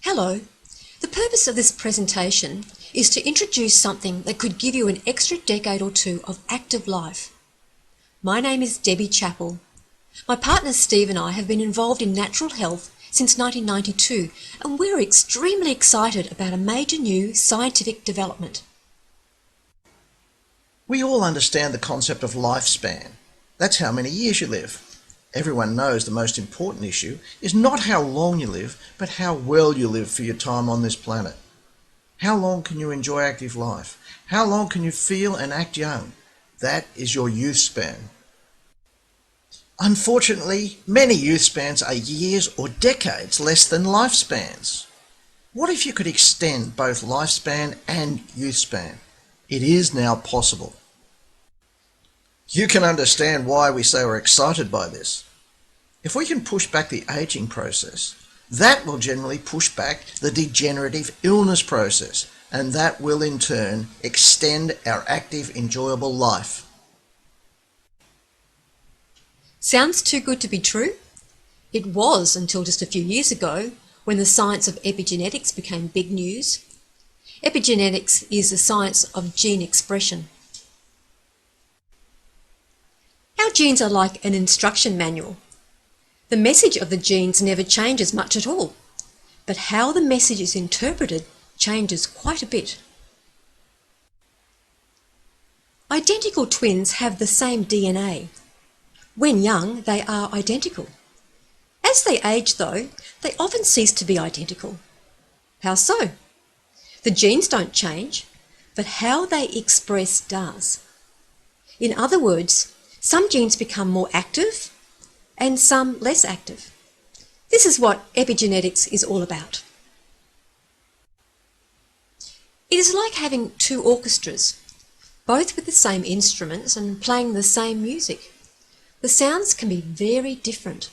Hello. The purpose of this presentation is to introduce something that could give you an extra decade or two of active life. My name is Debbie Chappell. My partner Steve and I have been involved in natural health since 1992, and we're extremely excited about a major new scientific development. We all understand the concept of lifespan. That's how many years you live. Everyone knows the most important issue is not how long you live, but how well you live for your time on this planet. How long can you enjoy active life? How long can you feel and act young? That is your youth span. Unfortunately, many youth spans are years or decades less than lifespans. What if you could extend both lifespan and youth span? It is now possible. You can understand why we say we're excited by this. If we can push back the aging process, that will generally push back the degenerative illness process, and that will in turn extend our active, enjoyable life. Sounds too good to be true? It was until just a few years ago when the science of epigenetics became big news. Epigenetics is the science of gene expression. Our genes are like an instruction manual. The message of the genes never changes much at all, but how the message is interpreted changes quite a bit. Identical twins have the same DNA. When young, they are identical. As they age, though, they often cease to be identical. How so? The genes don't change, but how they express does. In other words, some genes become more active and some less active. This is what epigenetics is all about. It is like having two orchestras, both with the same instruments and playing the same music. The sounds can be very different.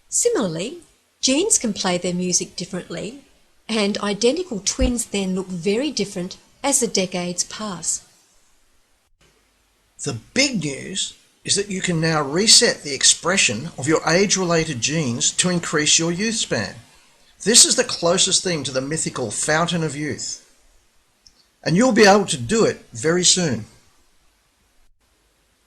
Similarly, genes can play their music differently, and identical twins then look very different as the decades pass. The big news is that you can now reset the expression of your age-related genes to increase your youth span. This is the closest thing to the mythical fountain of youth. And you'll be able to do it very soon.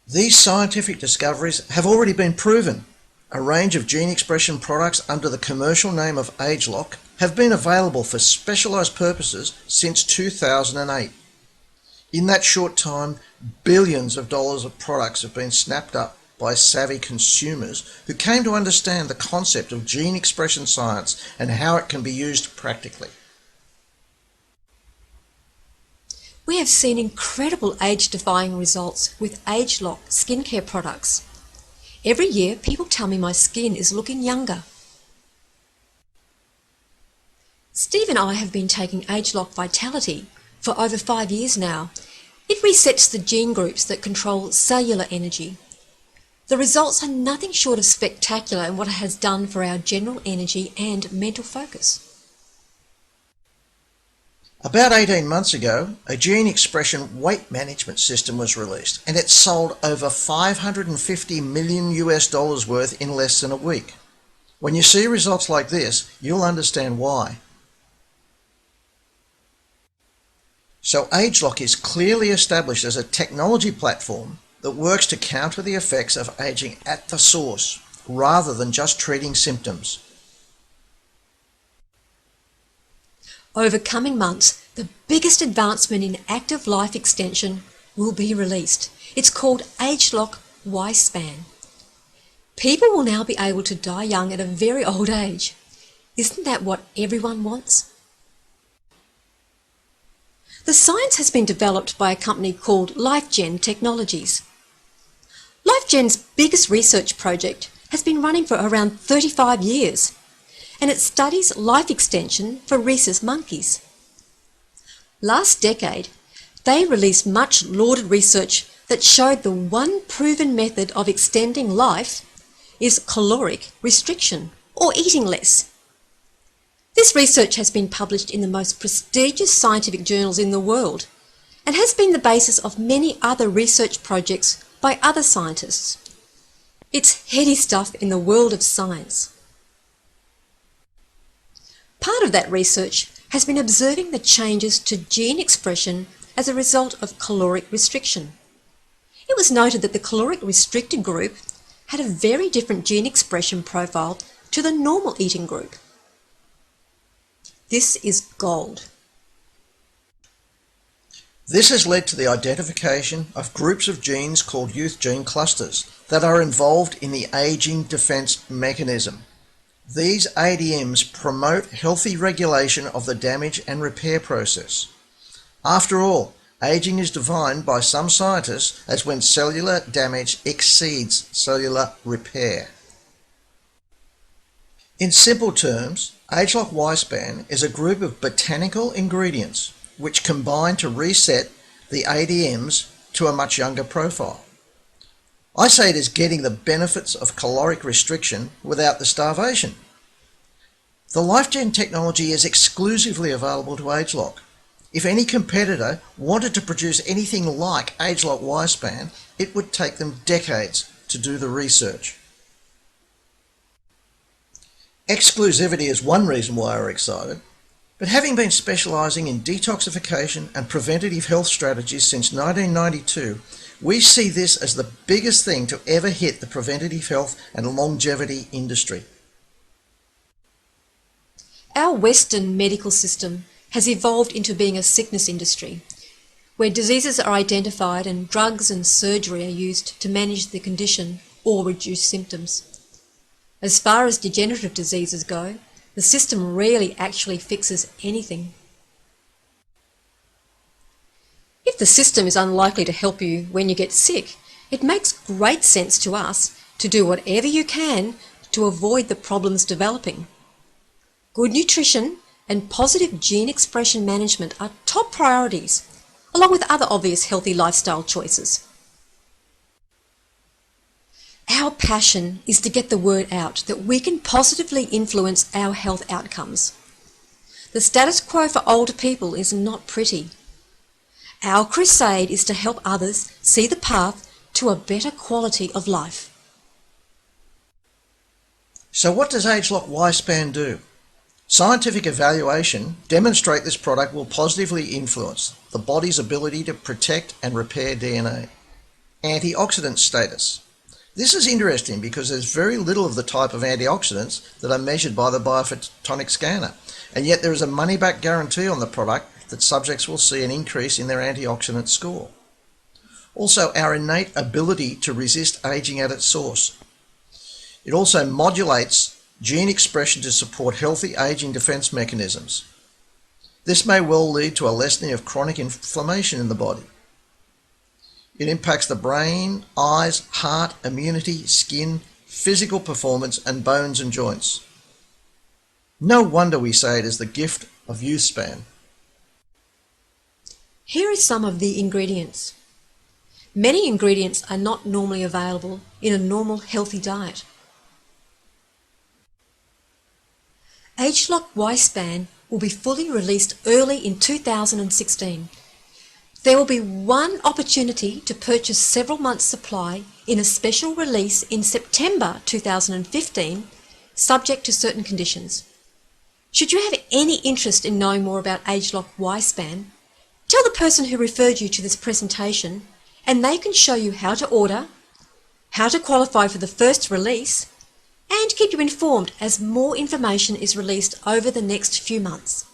These scientific discoveries have already been proven. A range of gene expression products under the commercial name of Ageloc have been available for specialised purposes since 2008. In that short time, billions of dollars of products have been snapped up by savvy consumers who came to understand the concept of gene expression science and how it can be used practically. We have seen incredible age-defying results with Ageloc skincare products. Every year, people tell me my skin is looking younger. Steve and I have been taking Ageloc Vitality for over 5 years now. It resets the gene groups that control cellular energy. The results are nothing short of spectacular in what it has done for our general energy and mental focus. About 18 months ago, a gene expression weight management system was released, and it sold over $550 million worth in less than a week. When you see results like this, you'll understand why. So Ageloc is clearly established as a technology platform that works to counter the effects of aging at the source, rather than just treating symptoms. Over coming months, the biggest advancement in active life extension will be released. It's called Ageloc Y-Span. People will now be able to die young at a very old age. Isn't that what everyone wants? The science has been developed by a company called LifeGen Technologies. LifeGen's biggest research project has been running for around 35 years, and it studies life extension for rhesus monkeys. Last decade, they released much lauded research that showed the one proven method of extending life is caloric restriction, or eating less. This research has been published in the most prestigious scientific journals in the world and has been the basis of many other research projects by other scientists. It's heady stuff in the world of science. Part of that research has been observing the changes to gene expression as a result of caloric restriction. It was noted that the caloric restricted group had a very different gene expression profile to the normal eating group. This is gold. This has led to the identification of groups of genes called youth gene clusters that are involved in the aging defense mechanism. These ADMs promote healthy regulation of the damage and repair process. After all, aging is defined by some scientists as when cellular damage exceeds cellular repair. In simple terms, Ageloc Y-span is a group of botanical ingredients which combine to reset the ADMs to a much younger profile. I say it is getting the benefits of caloric restriction without the starvation. The LifeGen technology is exclusively available to Ageloc. If any competitor wanted to produce anything like Ageloc Y-span, it would take them decades to do the research. Exclusivity is one reason why we're excited, but having been specialising in detoxification and preventative health strategies since 1992, we see this as the biggest thing to ever hit the preventative health and longevity industry. Our Western medical system has evolved into being a sickness industry, where diseases are identified and drugs and surgery are used to manage the condition or reduce symptoms. As far as degenerative diseases go, the system rarely actually fixes anything. If the system is unlikely to help you when you get sick, it makes great sense to us to do whatever you can to avoid the problems developing. Good nutrition and positive gene expression management are top priorities, along with other obvious healthy lifestyle choices. Our passion is to get the word out that we can positively influence our health outcomes. The status quo for older people is not pretty. Our crusade is to help others see the path to a better quality of life. So what does Ageloc Y-span do? Scientific evaluation demonstrate this product will positively influence the body's ability to protect and repair DNA. Antioxidant status. This is interesting because there's very little of the type of antioxidants that are measured by the biophotonic scanner, and yet there is a money-back guarantee on the product that subjects will see an increase in their antioxidant score. Also, our innate ability to resist aging at its source. It also modulates gene expression to support healthy aging defense mechanisms. This may well lead to a lessening of chronic inflammation in the body. It impacts the brain, eyes, heart, immunity, skin, physical performance, and bones and joints. No wonder we say it is the gift of youth span. Here are some of the ingredients. Many ingredients are not normally available in a normal healthy diet. Ageloc Y-span will be fully released early in 2016. There will be one opportunity to purchase several months' supply in a special release in September 2015, subject to certain conditions. Should you have any interest in knowing more about Ageloc Y-span, tell the person who referred you to this presentation and they can show you how to order, how to qualify for the first release, and keep you informed as more information is released over the next few months.